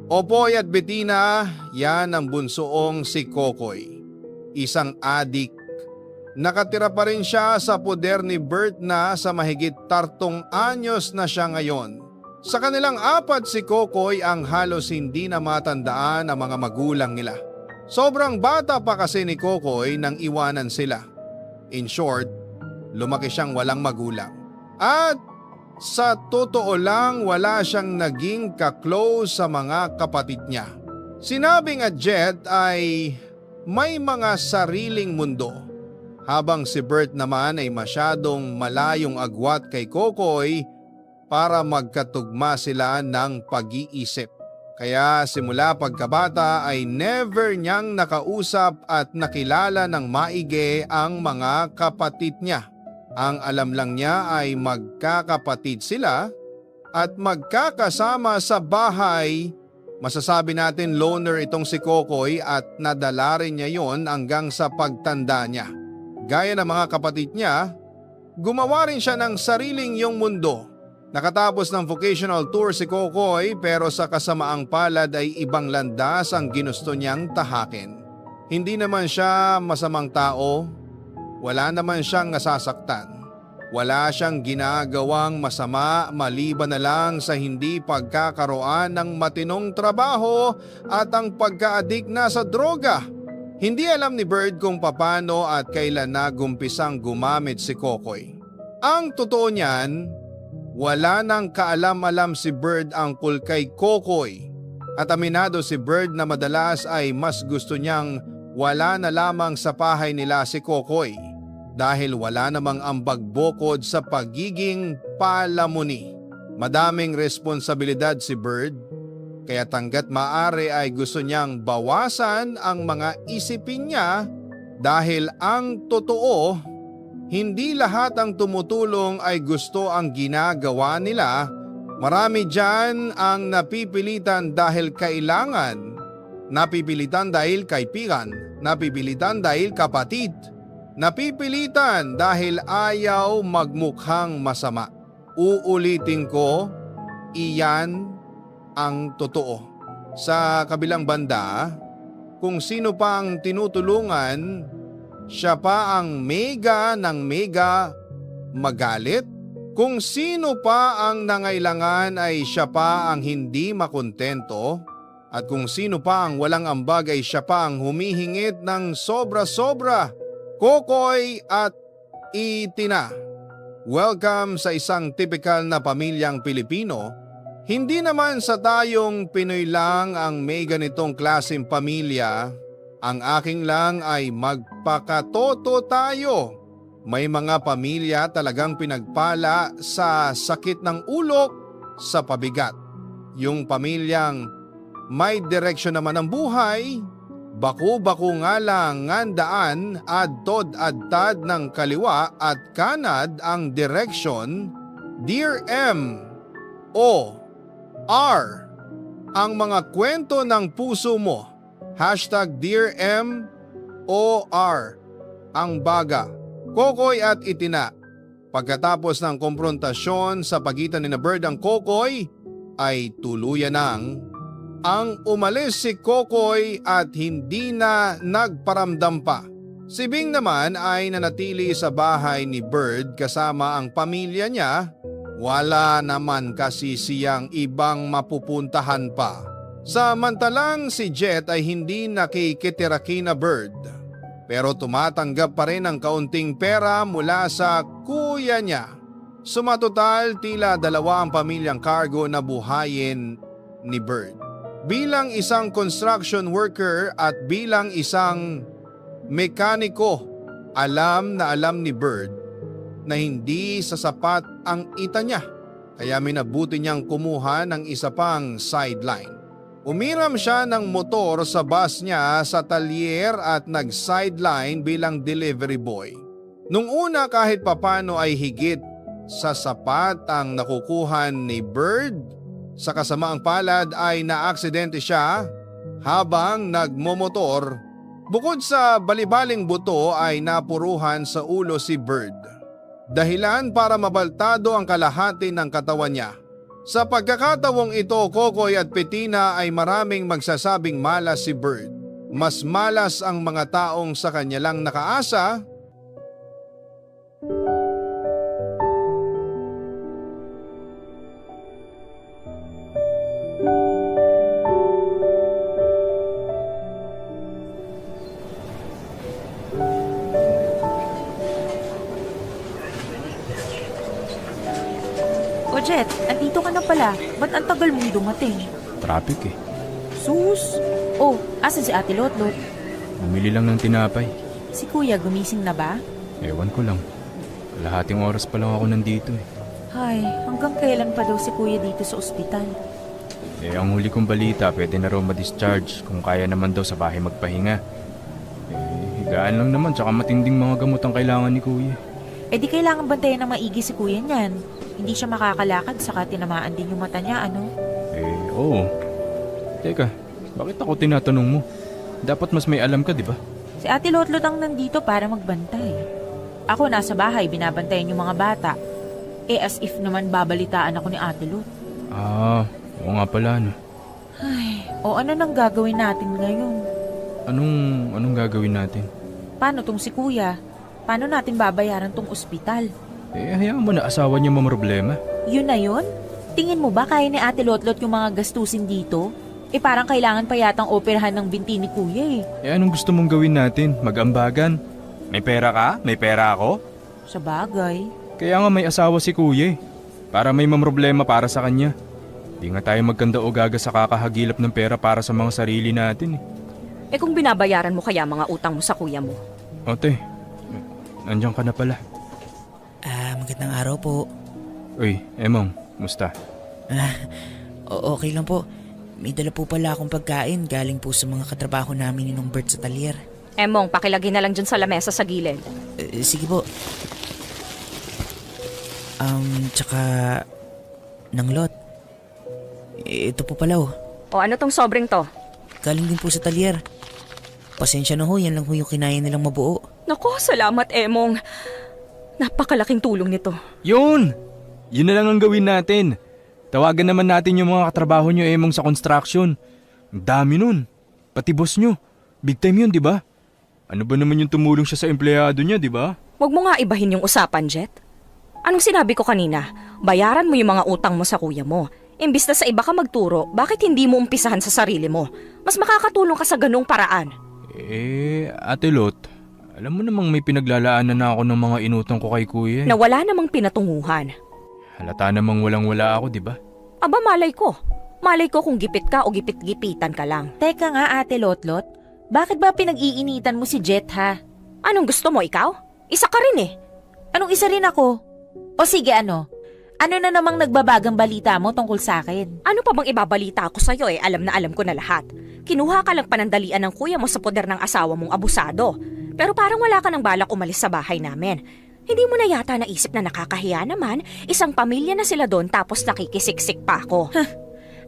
Opoy at Bettina, yan ang bunsoong si Kokoy. Isang adik. Nakatira pa rin siya sa poder ni Bert na sa mahigit 30 anyos na siya ngayon. Sa kanilang apat si Kokoy ang halos hindi na matandaan ang mga magulang nila. Sobrang bata pa kasi ni Kokoy nang iwanan sila. In short, lumaki siyang walang magulang. At sa totoo lang wala siyang naging ka-close sa mga kapatid niya. Sinabing at Jet ay may mga sariling mundo, habang si Bert naman ay masyadong malayong agwat kay Kokoy para magkatugma sila ng pag-iisip. Kaya simula pagkabata ay never niyang nakausap at nakilala ng maigi ang mga kapatid niya. Ang alam lang niya ay magkakapatid sila at magkakasama sa bahay. Masasabi natin loner itong si Kokoy at nadala rin niya yon hanggang sa pagtanda niya. Gaya ng mga kapatid niya, gumawa rin siya ng sariling iyong mundo. Nakatapos ng vocational tour si Kokoy pero sa kasamaang palad ay ibang landas ang ginusto niyang tahakin. Hindi naman siya masamang tao. Wala naman siyang nasasaktan. Wala siyang ginagawang masama maliban na lang sa hindi pagkakaroon ng matinong trabaho at ang pagka-addict na sa droga. Hindi alam ni Bird kung papano at kailan nagumpisang gumamit si Kokoy. Ang totoo niyan, wala nang kaalam-alam si Bird angkol kay Kokoy. At aminado si Bird na madalas ay mas gusto niyang wala na lamang sa bahay nila si Kokoy. Dahil wala namang ambag bukod sa pagiging palamuni. Madaming responsibilidad si Bird, kaya tanggat maaari ay gusto niyang bawasan ang mga isipin niya dahil ang totoo, hindi lahat ang tumutulong ay gusto ang ginagawa nila. Marami dyan ang napipilitan dahil kailangan, napipilitan dahil kaibigan, napipilitan dahil kapatid. Napipilitan dahil ayaw magmukhang masama. Uulitin ko, iyan ang totoo. Sa kabilang banda, kung sino pa ang tinutulungan, siya pa ang mega ng mega magalit. Kung sino pa ang nangailangan ay siya pa ang hindi makontento. At kung sino pa ang walang ambag ay siya pa ang humihingit ng sobra-sobra. Kokoy at Itina. Welcome sa isang tipikal na pamilyang Pilipino. Hindi naman sa tayong Pinoy lang ang may ganitong klaseng pamilya. Ang aking lang ay magpakatoto tayo. May mga pamilya talagang pinagpala sa sakit ng ulo, sa pabigat. Yung pamilyang may direksyon naman ang buhay, baku-baku nga lang ang daan adtod-adtad ng kaliwa at kanad ang direksyon. Dear M, O, R, ang mga kwento ng puso mo. Hashtag Dear M, O, R, ang baga. Kokoy at Itina. Pagkatapos ng komprontasyon sa pagitan ni Bird ang Kokoy, ay tuluyan ang umalis si Kokoy at hindi na nagparamdam pa. Si Bing naman ay nanatili sa bahay ni Bird kasama ang pamilya niya. Wala naman kasi siyang ibang mapupuntahan pa. Samantalang si Jet ay hindi nakikitira kina Bird. Pero tumatanggap pa rin ng kaunting pera mula sa kuya niya. Sumatotal tila 2 ang pamilyang cargo na buhayin ni Bird. Bilang isang construction worker at bilang isang mekaniko, alam na alam ni Bird na hindi sasapat ang ita niya. Kaya minabuti niyang kumuha ng isa pang sideline. Umiram siya ng motor sa bus niya sa talyer at nag-sideline bilang delivery boy. Nung una kahit papano ay higit sa sapat ang nakukuhan ni Bird. Sa kasamaang palad ay naaksidente siya habang nagmomotor. Bukod sa balibaling buto ay napuruhan sa ulo si Bird. Dahilan para mabaltado ang kalahati ng katawan niya. Sa pagkakatawang ito, Kokoy at Petina ay maraming magsasabing malas si Bird. Mas malas ang mga taong sa kanya lang nakaasa. O Jet, andito ka na pala. Ba't ang tagal mong dumating? Traffic eh. Sus! Oh, asan si Ate Lotlot? Bumili lang ng tinapay. Si Kuya gumising na ba? Ewan ko lang. Kalahating oras pa lang ako nandito eh. Hay, hanggang kailan pa daw si Kuya dito sa ospital? Eh, ang huli kong balita, pwede na raw ma-discharge kung kaya naman daw sa bahay magpahinga. Eh, higaan lang naman, tsaka matinding mga gamot ang kailangan ni Kuya. Eh di kailangan bantayan ng maigi si Kuya niyan. Hindi siya makakalakad saka tinamaan din yung mata niya, ano? Eh, oo. Teka, bakit ako tinatanong mo? Dapat mas may alam ka, di ba? Si Ate Lotlot ang nandito para magbantay. Ako nasa bahay, binabantayan yung mga bata. Eh as if naman babalitaan ako ni Ate Lot. Ah, oo nga pala, no. Ay, o ano nang gagawin natin ngayon? Anong gagawin natin? Paano tong si Kuya? Paano natin babayaran tong ospital? Eh, hayaan mo na asawa niya mamroblema. Yun na yun? Tingin mo ba kaya ni Ate Lotlot yung mga gastusin dito? Eh parang kailangan pa yatang operahan ng binti ni Kuya eh. Eh, anong gusto mong gawin natin? Mag-ambagan? May pera ka? May pera ako? Sa bagay. Kaya nga may asawa si Kuya eh. Para may mamroblema para sa kanya. Di nga tayo magkanda o gaga sa kakahagilap ng pera para sa mga sarili natin eh. Eh kung binabayaran mo kaya mga utang mo sa kuya mo? Ote, nandiyan ka na pala. Magandang araw po. Uy, Emong, musta? Okay lang po. May dala po pala akong pagkain galing po sa mga katrabaho namin ni Nong Bert sa talyer. Emong, pakilagay na lang dyan sa lamesa sa gilid. Sige po. Tsaka... Nang Lot. Ito po pala oh. O ano tong sobrang to? Galing din po sa talyer. Pasensya na ho, yan lang ho yung kinaya nilang mabuo. Naku, salamat Emong. Napakalaking tulong nito. Yun! Yun na lang ang gawin natin. Tawagan naman natin yung mga katrabaho nyo Emong sa construction. Ang dami nun. Pati boss nyo. Big time yun, di ba? Ano ba naman yung tumulong siya sa empleyado niya, di ba? Huwag mo nga ibahin yung usapan, Jet. Anong sinabi ko kanina? Bayaran mo yung mga utang mo sa kuya mo. Imbis na sa iba ka magturo, bakit hindi mo umpisahan sa sarili mo? Mas makakatulong ka sa ganung paraan. Ate Lot, alam mo namang may pinaglalaanan na ako ng mga inutang ko kay kuya. Na wala namang pinatunguhan. Halata namang walang-wala ako, di ba? Aba, malay ko. Malay ko kung gipit ka o gipit-gipitan ka lang. Teka nga Ate Lotlot, bakit ba pinag-iinitan mo si Jet ha? Anong gusto mo, ikaw? Isa ka rin eh. Anong isa rin ako? O sige ano? Ano na namang nagbabagang balita mo tungkol sa akin? Ano pa bang ibabalita ako sa'yo eh? Alam ko na lahat. Kinuha ka lang panandalian ng kuya mo sa poder ng asawa mong abusado. Pero parang wala ka ng balak umalis sa bahay namin. Hindi mo na yata naisip na nakakahiya naman, isang pamilya na sila doon tapos nakikisiksik pa ako.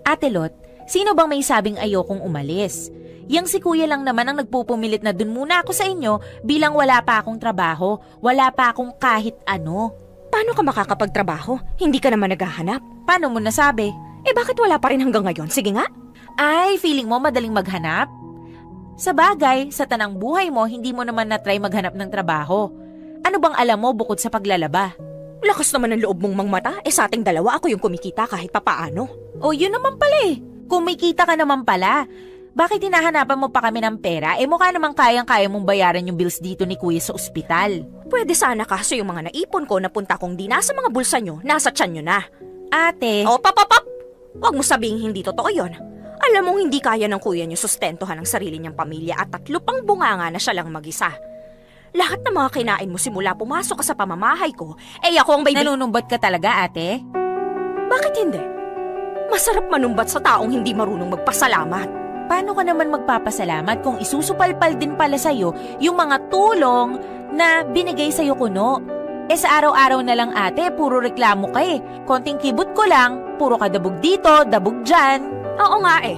Ate Lot, sino bang may sabing ayokong umalis? Yang si kuya lang naman ang nagpupumilit na dun muna ako sa inyo bilang wala pa akong trabaho, wala pa akong kahit ano. Paano ka makakapagtrabaho? Hindi ka naman naghahanap. Paano mo nasabi? Eh bakit wala pa rin hanggang ngayon? Sige nga. Ay, feeling mo madaling maghanap? Sa bagay, sa tanang buhay mo, hindi mo naman na-try maghanap ng trabaho. Ano bang alam mo bukod sa paglalaba? Lakas naman ang loob mong mangmata. Sa ating dalawa ako yung kumikita kahit papaano. O yun naman pala eh. Kumikita ka naman pala. Bakit hinahanapan mo pa kami ng pera? Mukha namang kayang-kaya mong bayaran yung bills dito ni kuya sa ospital. Pwede sana kasi yung mga naipon ko napunta kong di nasa mga bulsa nyo, nasa tiyan nyo na. Ate. O papapap! Huwag mo sabihing hindi totoo yon. Alam mong hindi kaya ng kuya nyo sustentuhan ang sarili niyang pamilya at 3 pang bunganga na siya lang mag-isa. Lahat ng mga kinain mo simula pumasok ka sa pamamahay ko, ako ang Nanunumbat ka talaga, ate? Bakit hindi? Masarap manumbat sa taong hindi marunong magpasalamat. Paano ka naman magpapasalamat kung isusupalpal din pala sa'yo yung mga tulong na binigay sa'yo kuno? Sa araw-araw na lang ate, puro reklamo ka eh. Konting kibot ko lang, puro ka dabog dito, dabog dyan. Oo nga eh.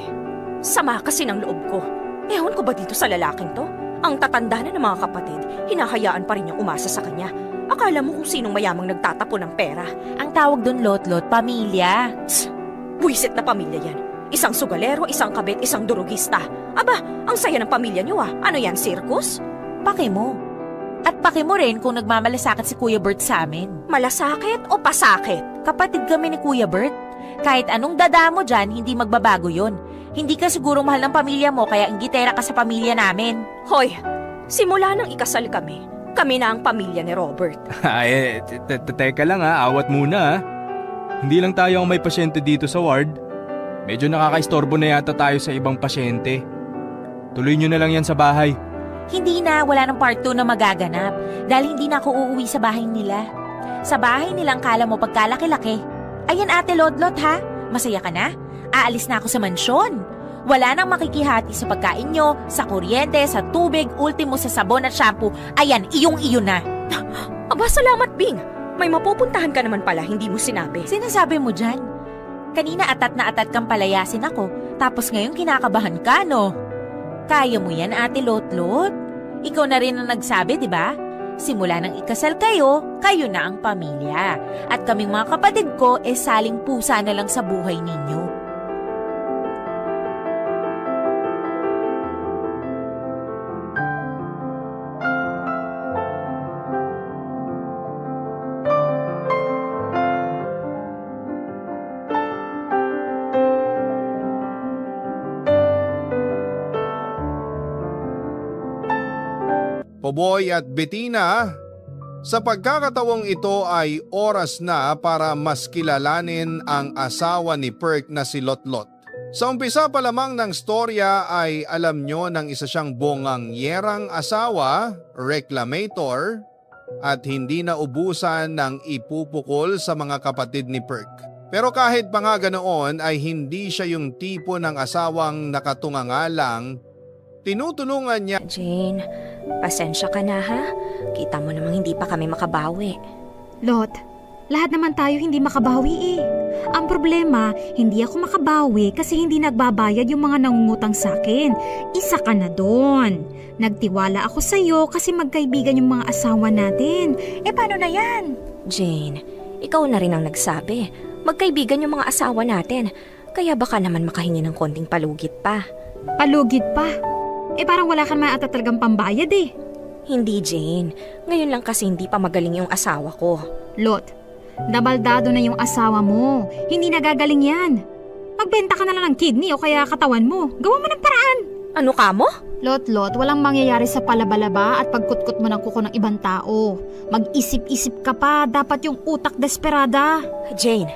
Sama kasi ng loob ko. Ewan ko ba dito sa lalaking to? Ang tatanda na ng mga kapatid, hinahayaan pa rin niyang umasa sa kanya. Akala mo kung sinong mayamang nagtatapon ng pera. Ang tawag doon, Lot-Lot, pamilya. Buwisit na pamilya yan. Isang sugalero, isang kabit, isang durugista. Aba, ang saya ng pamilya niyo ah. Ano yan, circus? Paki mo. At paki mo rin kung nagmamalasakit si Kuya Bert sa amin. Malasakit o pasakit? Kapatid kami ni Kuya Bert. Kahit anong dada mo dyan, hindi magbabago yon. Hindi ka siguro mahal ng pamilya mo kaya inggitera ka sa pamilya namin. Hoy, simula nang ikasal kami na ang pamilya ni Robert. Ay, teka lang ha, awat muna ha. Hindi lang tayo ang may pasyente dito sa ward. Medyo nakakaistorbo na yata tayo sa ibang pasyente. Tuloy nyo na lang yan sa bahay. Hindi na, wala ng part 2 na magaganap. Dahil hindi na ako uuwi sa bahay nila. Sa bahay nilang kala mo pagkalaki-laki. Ayan ate Lot-Lot ha, masaya ka na? Aalis na ako sa mansyon. Wala nang makikihati sa pagkain nyo, sa kuryente, sa tubig, ultimo sa sabon at shampoo. Ayan, iyong-iyo na. Aba, salamat Bing. May mapupuntahan ka naman pala, hindi mo sinabi. Sinasabi mo dyan? Kanina atat na atat kang palayasin ako, tapos ngayon kinakabahan ka, no? Kaya mo yan, ate Lot-Lot. Ikaw na rin ang nagsabi, di ba? Simula nang ikasal kayo, kayo na ang pamilya. At kaming mga kapatid ko, saling pusa na lang sa buhay ninyo. Poboy at Bettina, sa pagkakatawang ito ay oras na para mas kilalanin ang asawa ni Perk na si Lot-Lot. Sa umpisa pa lamang ng storya ay alam nyo ng isa siyang bongangyerang asawa, reclamator, at hindi na ubusan ng ipupukol sa mga kapatid ni Perk. Pero kahit pa nga ganoon ay hindi siya yung tipo ng asawang nakatunganga lang, tinutulungan niya. Jane, pasensya ka na ha. Kita mo namang hindi pa kami makabawi. Lot, lahat naman tayo hindi makabawi eh. Ang problema, hindi ako makabawi kasi hindi nagbabayad yung mga nangungutang sa akin. Isa ka na doon. Nagtiwala ako sa'yo kasi magkaibigan yung mga asawa natin. Paano na yan? Jane, ikaw na rin ang nagsabi. Magkaibigan yung mga asawa natin. Kaya baka naman makahingi ng konting palugit pa. Palugit pa? Parang wala ka naman ata talagang pambayad eh. Hindi, Jane. Ngayon lang kasi hindi pa magaling yung asawa ko. Lot, nabaldado na yung asawa mo. Hindi nagagaling yan. Magbenta ka na lang ng kidney o kaya katawan mo. Gawa mo ng paraan. Ano ka mo? Lot, walang mangyayari sa palabalaba at pagkutkot mo ng kuko ng ibang tao. Mag-isip-isip ka pa, dapat yung utak desperada. Jane,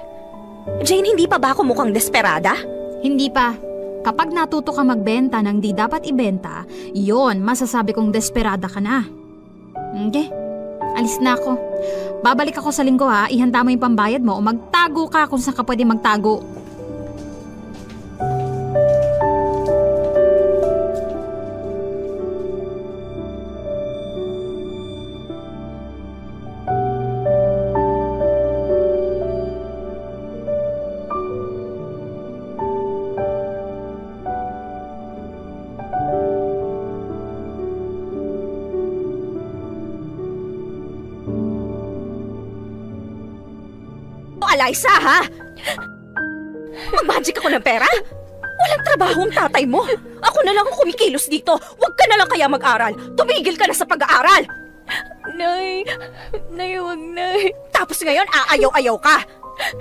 hindi pa ba ako mukhang desperada? Hindi pa. Kapag natuto ka magbenta ng di dapat ibenta, yon masasabi kong desperada ka na. Okay, alis na ako. Babalik ako sa linggo ha, ihanda mo yung pambayad mo o magtago ka kung saan ka pwede magtago. Eliza, ha? Mag-magic ako ng pera? Walang trabaho ang tatay mo. Ako na lang ang kumikilos dito. Huwag ka na lang kaya mag-aral. Tumigil ka na sa pag-aaral. Nay, wag nay. Tapos ngayon, aayaw-ayaw ka.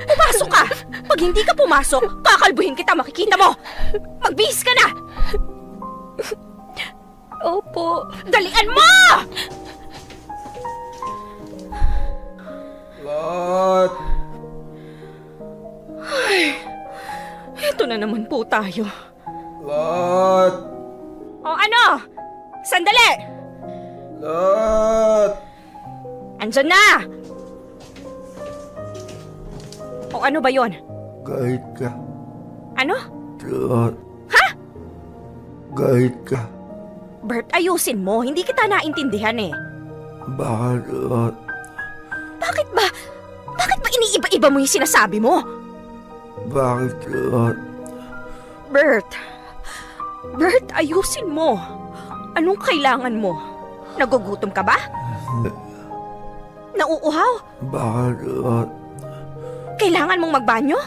Pumasok ka. Pag hindi ka pumasok, kakalbuhin kita, makikita mo. Magbihis ka na. Opo. Dalian mo! Lot! Ay, eto na naman po tayo. Lot! O ano? Sandali! Lot! Andyan na! O ano ba yon? Kahit ka, Ano? Lot. Ha? Kahit ka. Bert, ayusin mo. Hindi kita naintindihan eh. Bakit, Lot? Bakit ba iniiba-iba mo yung sinasabi mo? Bakit, Lot? Bert, ayusin mo. Anong kailangan mo? Nagugutom ka ba? Nauuhaw? Bakit, Kailangan mong magbanyo?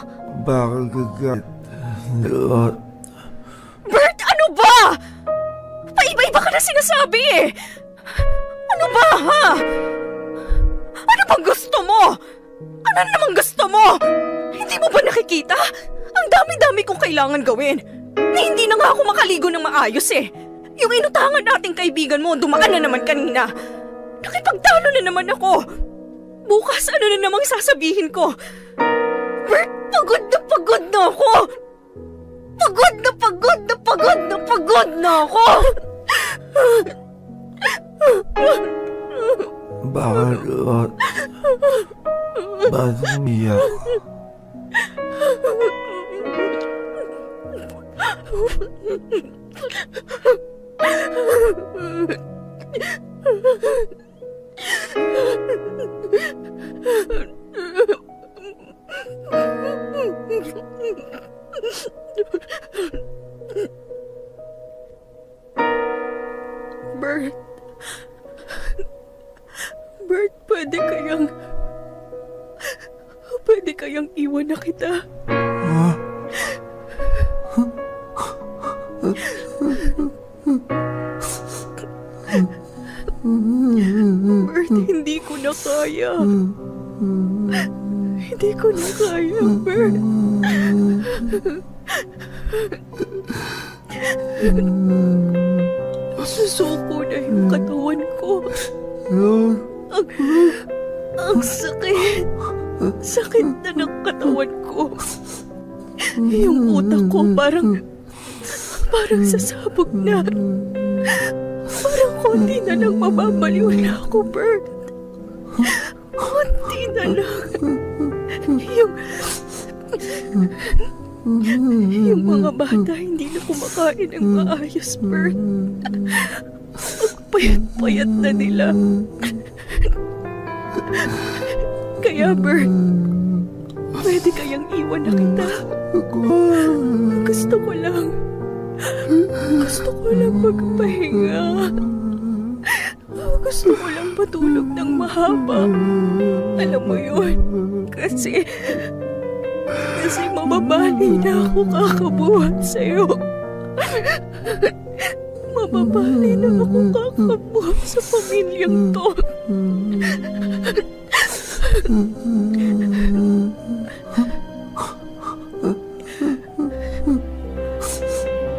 bakit, Bert, ano ba? Paiba-iba ka na sinasabi eh. Ano ba, ha? Ano bang gusto mo? Ano namang gusto mo? Hindi mo ba nakikita? Ang dami-dami kong kailangan gawin. Na hindi na nga ako makaligo ng maayos eh. Yung inutangan nating kaibigan mo, dumaan na naman kanina. Nakipagtalo na naman ako. Bukas ano na namang sasabihin ko? Bert, pagod na ako. Pagod na ako. Bakit umiyak? Bert, pwede kayang iwan na kita. Bert, hindi ko na kaya. Hindi ko na kaya, Bert. Susuko na yung katawan ko. Ang sakit. Sakit na ng katawan ko. Yung utak ko parang sasabog na. Parang konti na lang mababaliw na ako, Bert. Konti na lang. Yung mga bata hindi na kumakain ng maayos, Bert. Ang payat-payat na nila. Kaya, Bert, pwede kayang iwan na kita. Gusto ko lang magpahinga. Gusto ko lang patulog ng mahaba. Alam mo yun, kasi mababali na ako kakabuhat sa'yo. Mababali na ako kakabuhat sa pamilyang to.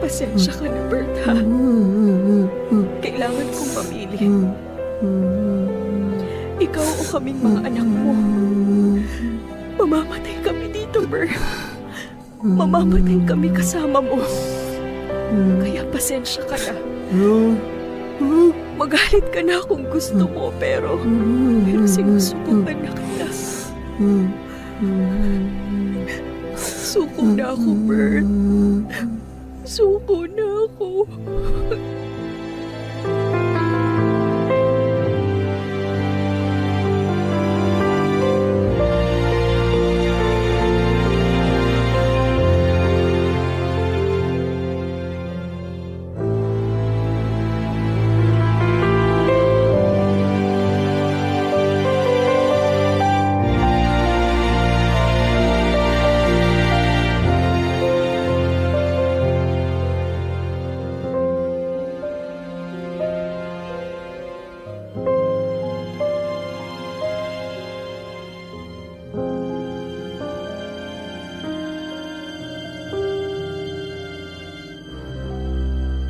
Pasensya ka na, Bert, ha? Kailangan kong mamili. Ikaw o kaming mga anak mo. Mamamatay kami dito, Bert. Mamamatay kami kasama mo. Kaya pasensya ka na. Magalit ka na kung gusto mo, pero sinusubukan na kita. Suko na ako, Bert. Suko na ako.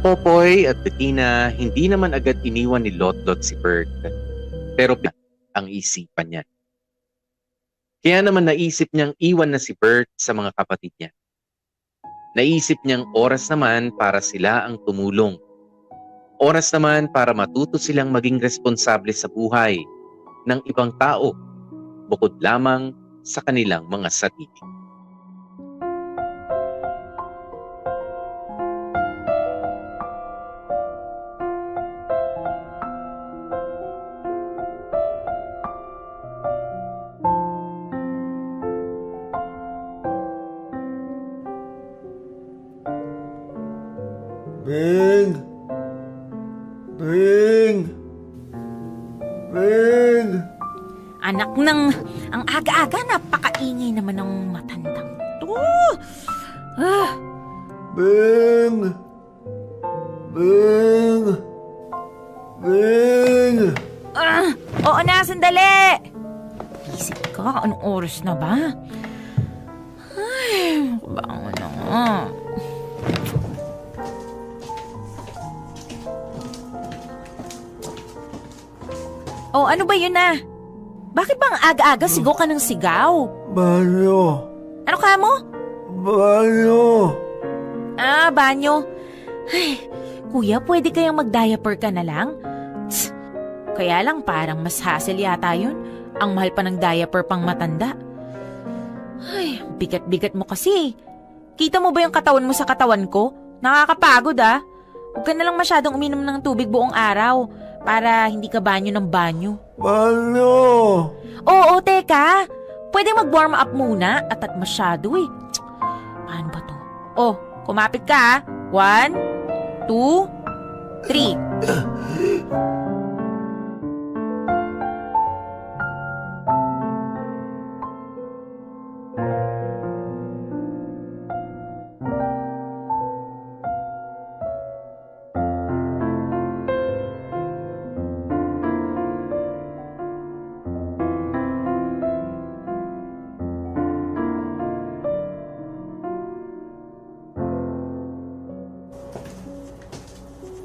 Popoy at Bettina hindi naman agad iniwan ni Lot-Lot si Bert. Pero ang isipan niya. Kaya naman naisip niyang iwan na si Bert sa mga kapatid niya. Naisip niyang oras naman para sila ang tumulong. Oras naman para matuto silang maging responsable sa buhay ng ibang tao bukod lamang sa kanilang mga sarili. Bing! Bing! Bing! Anak ng... Ang aga-aga, napakaingay naman ng matandang to. Beng! Beng! Beng! Oo na, sandali! Isip ka, anong oras na ba? Ay, bangon na nga. Oh, ano ba yun na? Bakit bang aga-aga sigaw ka ng sigaw? Banyo! Ano ka mo? Banyo! Banyo. Ay, kuya, pwede kayang mag-diaper ka na lang? Tsk, kaya lang parang mas hassle yata yun. Ang mahal pa ng diaper pang matanda. Ay, bigat-bigat mo kasi. Kita mo ba yung katawan mo sa katawan ko? Nakakapagod Huwag ka na lang masyadong uminom ng tubig buong araw para hindi ka banyo ng banyo. Banyo! Oo, teka. Pwede mag-warm up muna at masyado Tsk, paano ba to? Oh, kumapit ka 1, 2, 3.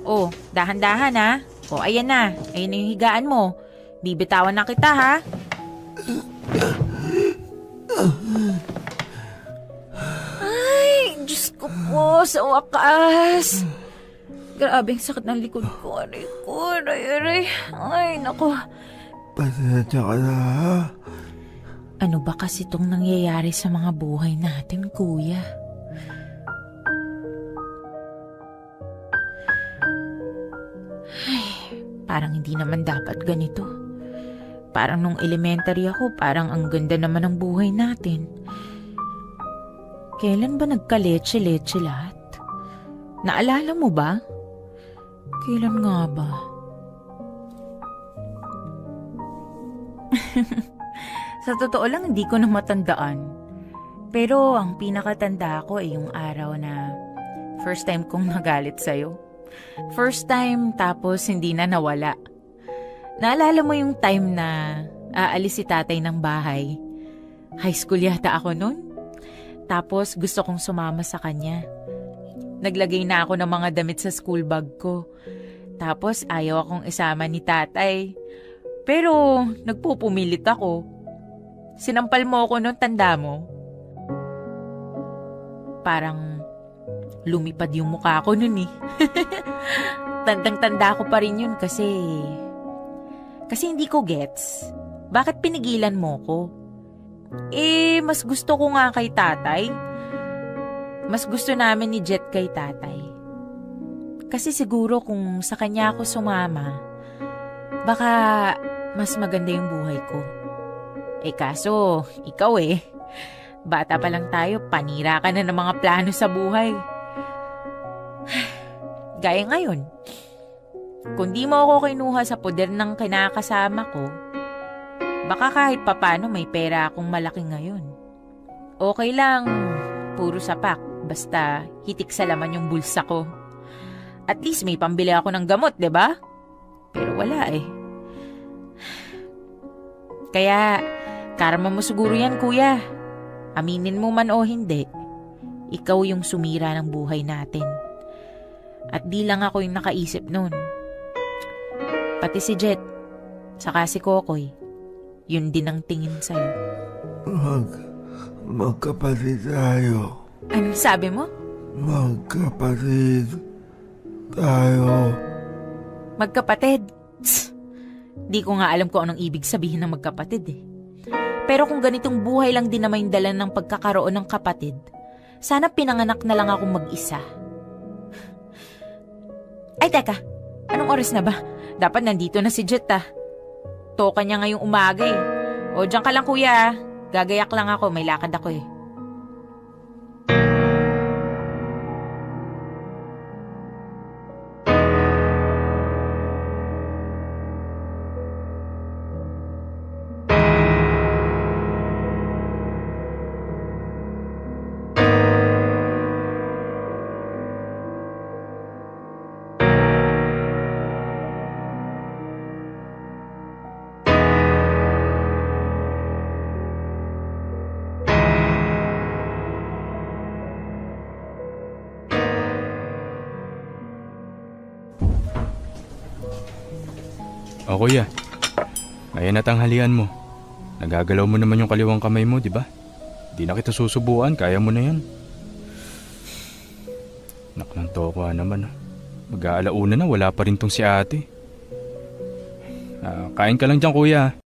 Oh, dahan-dahan Oh, ayan na. Ayan na yung higaan mo. Bibitawan na kita Ay, Diyos ko po, sa wakas. Grabe ang sakit ng likod ko. Aray ko, aray. Ay, naku. Pasensya ka na, Ano ba kasi itong nangyayari sa mga buhay natin, kuya? Parang hindi naman dapat ganito. Parang nung elementary ako, parang ang ganda naman ng buhay natin. Kailan ba nagka-leche-leche lahat? Naalala mo ba? Kailan nga ba? Sa totoo lang, hindi ko na matandaan. Pero ang pinakatanda ko ay yung araw na first time kong nagalit sa'yo. First time, tapos hindi na nawala. Naalala mo yung time na aalis si tatay ng bahay? High school yata ako nun. Tapos gusto kong sumama sa kanya. Naglagay na ako ng mga damit sa school bag ko. Tapos ayaw akong isama ni tatay. Pero nagpupumilit ako. Sinampal mo ako nun, tanda mo? Parang lumipad yung mukha ko nun Tandang-tanda ko pa rin yun kasi hindi ko gets. Bakit pinigilan mo ko? Mas gusto ko nga kay tatay. Mas gusto namin ni Jet kay tatay. Kasi siguro kung sa kanya ako sumama, baka mas maganda yung buhay ko. Kaso, ikaw bata pa lang tayo, panira ka na ng mga plano sa buhay. Gaya ngayon, kung di mo ako kinuha sa poder ng kinakasama ko, baka kahit papano may pera akong malaki ngayon. Okay lang, puro sapak, basta hitik sa laman yung bulsa ko. At least may pambili ako ng gamot, 'di ba? Pero wala Kaya, karma mo siguro yan, kuya. Aminin mo man o hindi, ikaw yung sumira ng buhay natin. At di lang ako yung nakaisip nun. Pati si Jet, saka si Kokoy, yun din ang tingin sa'yo. Magkapatid tayo. Anong sabi mo? Magkapatid tayo. Magkapatid? Di ko nga alam kung anong ibig sabihin ng magkapatid Pero kung ganitong buhay lang din naman yung dala ng pagkakaroon ng kapatid, sana pinanganak na lang akong mag-isa. Ay, teka. Anong oras na ba? Dapat nandito na si Jet Toka niya ngayong umaga O, diyan ka lang kuya. Gagayak lang ako. May lakad ako O kuya, ngayon na tanghalian mo. Nagagalaw mo naman yung kaliwang kamay mo, di ba? Di na kita susubuan, kaya mo na yan. Naklang tokwa naman. Mag-aalauna na, wala pa rin tong si ate. Kain ka lang dyan kuya.